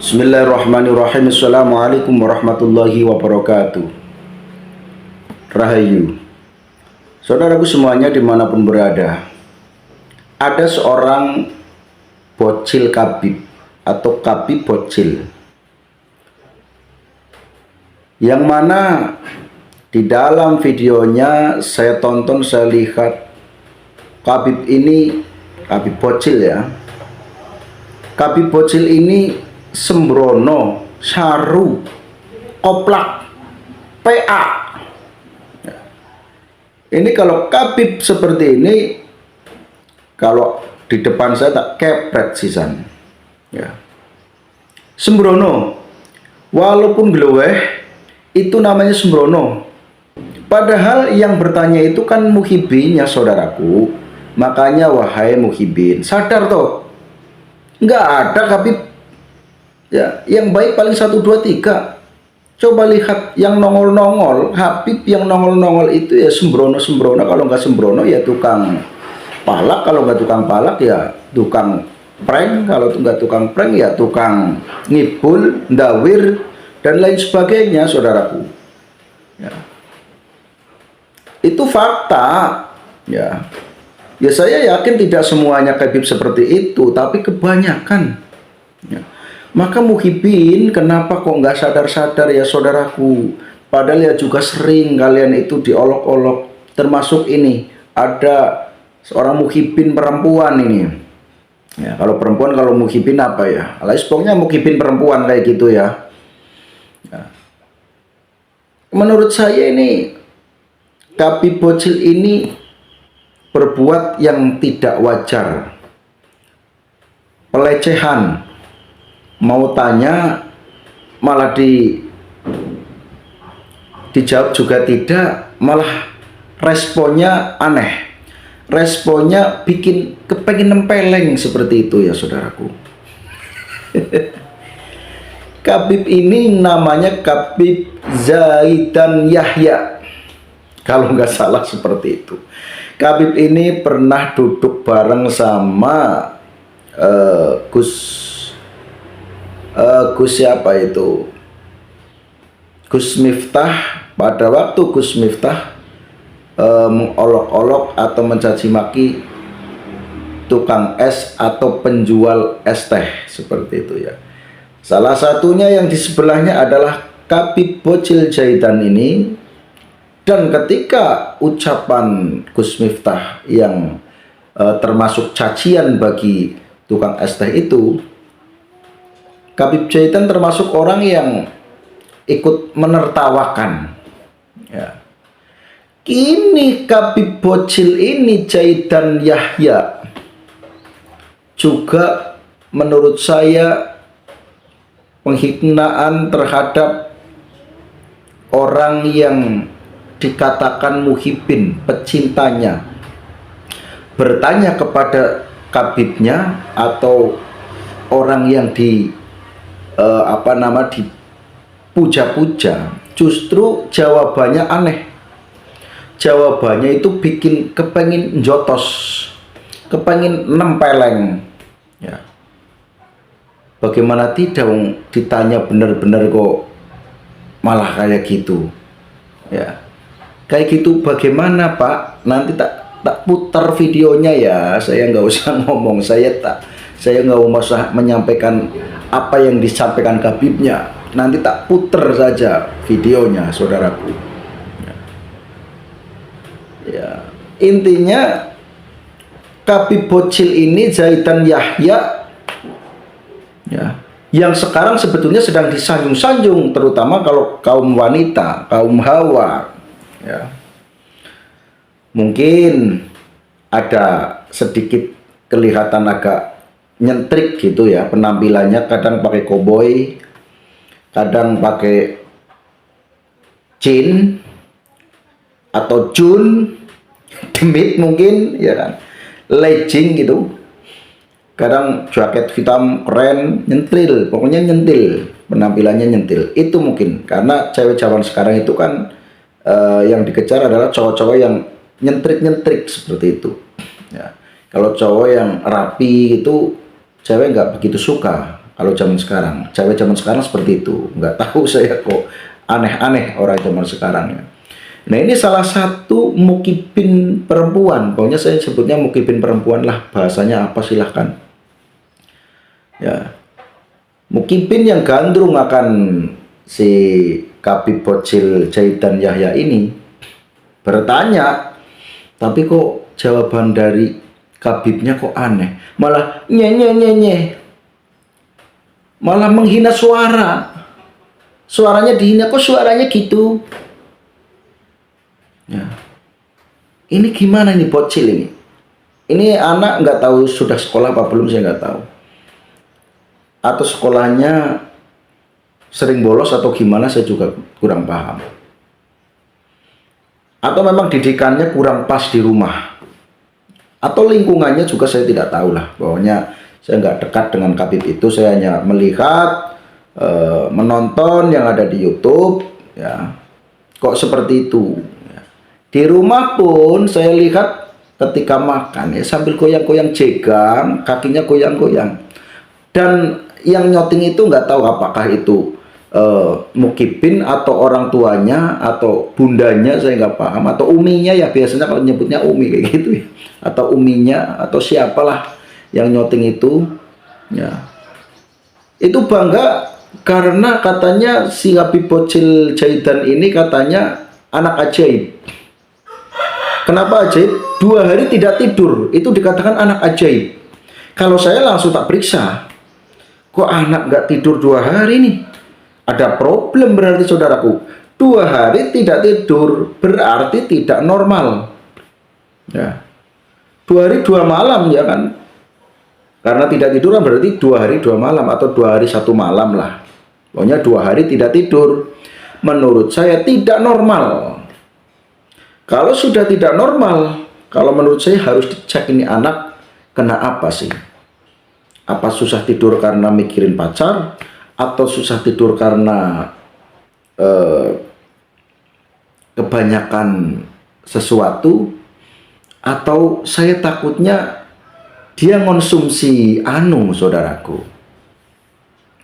Bismillahirrahmanirrahim. Assalamualaikum warahmatullahi wabarakatuh. Rahayu, saudaraku semuanya dimanapun berada. Ada seorang bocil Khabib atau Khabib bocil, yang mana di dalam videonya saya tonton, saya lihat Khabib ini, Khabib bocil ya, Khabib bocil ini sembrono, saru, koplak, PA. Ini kalau Khabib seperti ini, kalau di depan saya tak kepret sisan. Ya. Sembrono, walaupun gloweh, itu namanya sembrono. Padahal yang bertanya itu kan muhibin ya saudaraku. Makanya wahai muhibin, sadar toh, nggak ada Khabib ya yang baik paling 1, 2, 3. Coba lihat yang nongol-nongol, Khabib yang nongol-nongol itu ya sembrono-sembrono. Kalau nggak sembrono ya tukang palak, kalau nggak tukang palak ya tukang prank, kalau nggak tukang prank ya tukang ngibul, ndawir, dan lain sebagainya saudaraku ya. Itu fakta ya. Ya saya yakin tidak semuanya Khabib seperti itu, tapi kebanyakan ya. Maka muhibin, kenapa kok nggak sadar-sadar ya saudaraku? Padahal ya juga sering kalian itu diolok-olok. Termasuk ini, ada seorang muhibin perempuan ini. Ya, kalau perempuan, kalau muhibin apa ya? Alias pokoknya muhibin perempuan kayak gitu ya. Ya. Menurut saya ini, Khabib bocil ini berbuat yang tidak wajar. Pelecehan. Mau tanya malah dijawab juga tidak, malah responnya aneh, responnya bikin kepengen nempeleng seperti itu ya saudaraku. Khabib ini namanya Khabib Zaidan Yahya, kalau nggak salah seperti itu. Khabib ini pernah duduk bareng sama Gus siapa itu? Gus Miftah. Pada waktu Gus Miftah mengolok-olok atau mencaci maki tukang es atau penjual es teh seperti itu ya. Salah satunya yang di sebelahnya adalah Khabib bocil Zaidan ini. Dan ketika ucapan Gus Miftah yang termasuk cacian bagi tukang es teh itu, Khabib Zaidan termasuk orang yang ikut menertawakan ya. Kini Khabib bocil ini Zaidan Yahya juga menurut saya penghinaan terhadap orang yang dikatakan muhibin, pecintanya, bertanya kepada Khabibnya atau orang yang dipuja-puja, justru jawabannya aneh. Jawabannya itu bikin kepengen jotos, kepengen nempeleng ya. Bagaimana tidak ditanya benar-benar kok malah kayak gitu ya. Kayak gitu bagaimana Pak? Nanti tak putar videonya ya. Saya nggak usah ngomong, saya nggak usah menyampaikan apa yang disampaikan Khabibnya. Nanti tak puter saja videonya saudaraku ya. Intinya Khabib bocil ini Zaidan Yahya ya, yang sekarang sebetulnya sedang disanjung-sanjung, terutama kalau kaum wanita, kaum hawa ya. Mungkin ada sedikit kelihatan agak nyentrik gitu ya penampilannya, kadang pakai koboi, kadang pakai jean atau jun demit mungkin ya kan, legging gitu, kadang jaket hitam keren, nyentil, pokoknya nyentil, penampilannya nyentil. Itu mungkin karena cewek zaman sekarang itu kan yang dikejar adalah cowok-cowok yang nyentrik-nyentrik seperti itu ya. Kalau cowok yang rapi itu cewek nggak begitu suka Kalau zaman sekarang, cewek zaman sekarang seperti itu. Nggak tahu saya kok aneh-aneh orang zaman sekarang ya. Nah ini salah satu mukibin perempuan. Pokoknya saya sebutnya mukibin perempuan lah. Bahasanya apa silahkan. Ya, mukibin yang gandrung akan si Kabib Bocil Jahitan Yahya ini bertanya, tapi kok jawaban dari Kabibnya kok aneh, malah nye, malah menghina suaranya dihina, kok suaranya gitu ya. Ini gimana ini bocil ini anak nggak tahu sudah sekolah apa belum, saya nggak tahu, atau sekolahnya sering bolos atau gimana, saya juga kurang paham, atau memang didikannya kurang pas di rumah, atau lingkungannya juga saya tidak tahu lah. Pokoknya saya nggak dekat dengan Kabib itu, saya hanya melihat, menonton yang ada di YouTube ya, kok seperti itu ya. Di rumah pun saya lihat ketika makan ya sambil goyang-goyang jegang, kakinya goyang-goyang, dan yang nyoting itu nggak tahu apakah itu mukibin atau orang tuanya atau bundanya, saya nggak paham, atau uminya ya, biasanya kalau nyebutnya umi kayak gitu ya, atau uminya atau siapalah yang nyoting itu ya. Itu bangga karena katanya si Habib Bocil Jahitan ini katanya anak ajaib. Kenapa ajaib? 2 hari tidak tidur itu dikatakan anak ajaib. Kalau saya langsung tak periksa, kok anak nggak tidur 2 hari nih? Ada problem berarti saudaraku. 2 hari tidak tidur berarti tidak normal ya. 2 hari 2 malam ya kan, karena tidak tidur kan berarti 2 hari 2 malam atau 2 hari 1 malam lah. Pokoknya 2 hari tidak tidur menurut saya tidak normal. Kalau sudah tidak normal, kalau menurut saya harus dicek ini anak kena apa sih. Apa susah tidur karena mikirin pacar, atau susah tidur karena kebanyakan sesuatu, atau saya takutnya dia konsumsi anu saudaraku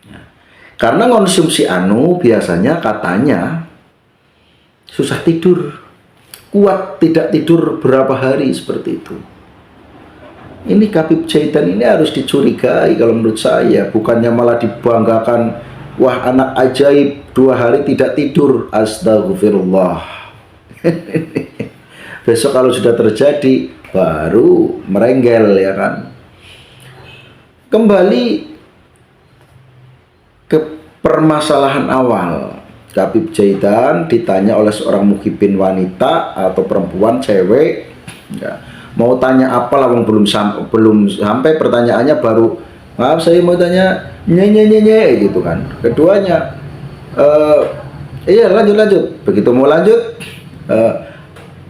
ya. Karena konsumsi anu biasanya katanya susah tidur, kuat tidak tidur berapa hari seperti itu. Ini Kabib Jahitan ini harus dicurigai kalau menurut saya, bukannya malah dibanggakan, wah anak ajaib 2 hari tidak tidur, astagfirullah. Besok kalau sudah terjadi baru merenggel ya kan. Kembali ke permasalahan awal, Kabib Jahitan ditanya oleh seorang mukibin wanita atau perempuan cewek ya. Mau tanya apa lah, belum sampai pertanyaannya baru, maaf saya mau tanya nye gitu kan. Keduanya iya lanjut. Begitu mau lanjut,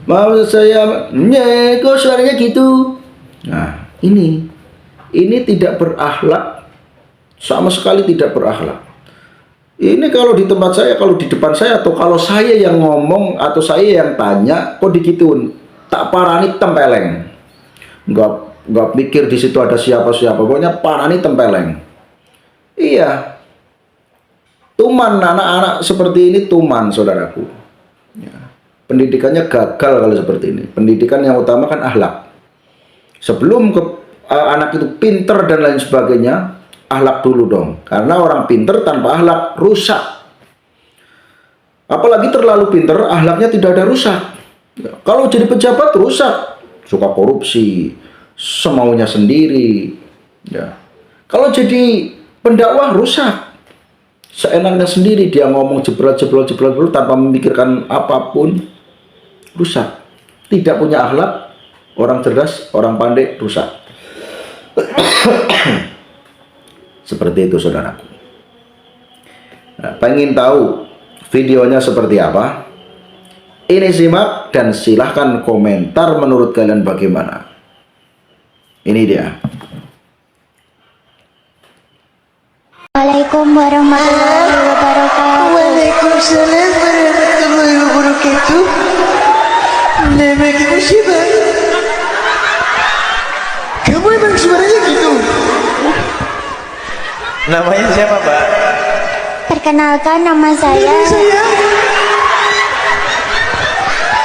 mau saya nye kok suaranya gitu. Nah ini tidak berakhlak, sama sekali tidak berakhlak. Ini kalau di tempat saya, kalau di depan saya, atau kalau saya yang ngomong atau saya yang tanya kok digituin, tak parani tempeleng, nggak pikir di situ ada siapa-siapa, pokoknya parani tempeleng. Iya, tuman anak-anak seperti ini, tuman saudaraku ya. Pendidikannya gagal kalau seperti ini. Pendidikan yang utama kan akhlak. Sebelum anak itu pinter dan lain sebagainya, akhlak dulu dong, karena orang pinter tanpa akhlak rusak. Apalagi terlalu pinter, akhlaknya tidak ada rusak. Ya, kalau jadi pejabat rusak, suka korupsi, semaunya sendiri ya. Kalau jadi pendakwah rusak, seenaknya sendiri, dia ngomong jeblok tanpa memikirkan apapun, rusak. Tidak punya akhlak, orang cerdas, orang pandai, rusak. Seperti itu saudaraku. Nah, pengen tahu videonya seperti apa? Ini simak dan silahkan komentar menurut kalian bagaimana. Ini dia. Assalamualaikum warahmatullahi wabarakatuh. Waalaikumsalam warahmatullahi wabarakatuh. Namaku siapa? Kamu emang suaranya gitu? Namanya siapa, Mbak? Perkenalkan nama saya.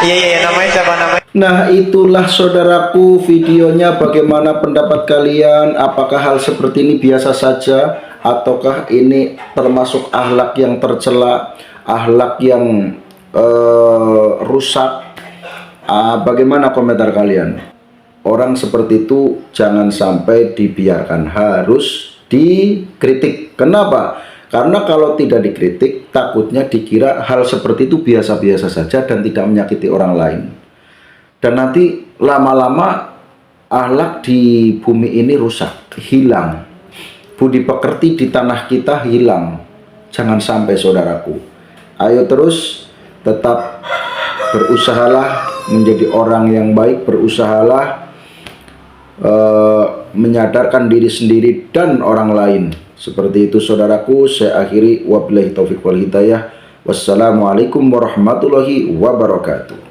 Iya, namanya siapa namanya? Nah, itulah saudaraku videonya. Bagaimana pendapat kalian? Apakah hal seperti ini biasa saja ataukah ini termasuk akhlak yang tercela, akhlak yang rusak? Bagaimana komentar kalian? Orang seperti itu jangan sampai dibiarkan, harus dikritik. Kenapa? Karena kalau tidak dikritik, takutnya dikira hal seperti itu biasa-biasa saja dan tidak menyakiti orang lain. Dan nanti lama-lama akhlak di bumi ini rusak, hilang. Budi pekerti di tanah kita hilang. Jangan sampai saudaraku. Ayo terus tetap berusahalah menjadi orang yang baik, berusahalah menyadarkan diri sendiri dan orang lain. Seperti itu saudaraku, saya akhiri wabillahi taufiq wal hidayah. Wassalamualaikum warahmatullahi wabarakatuh.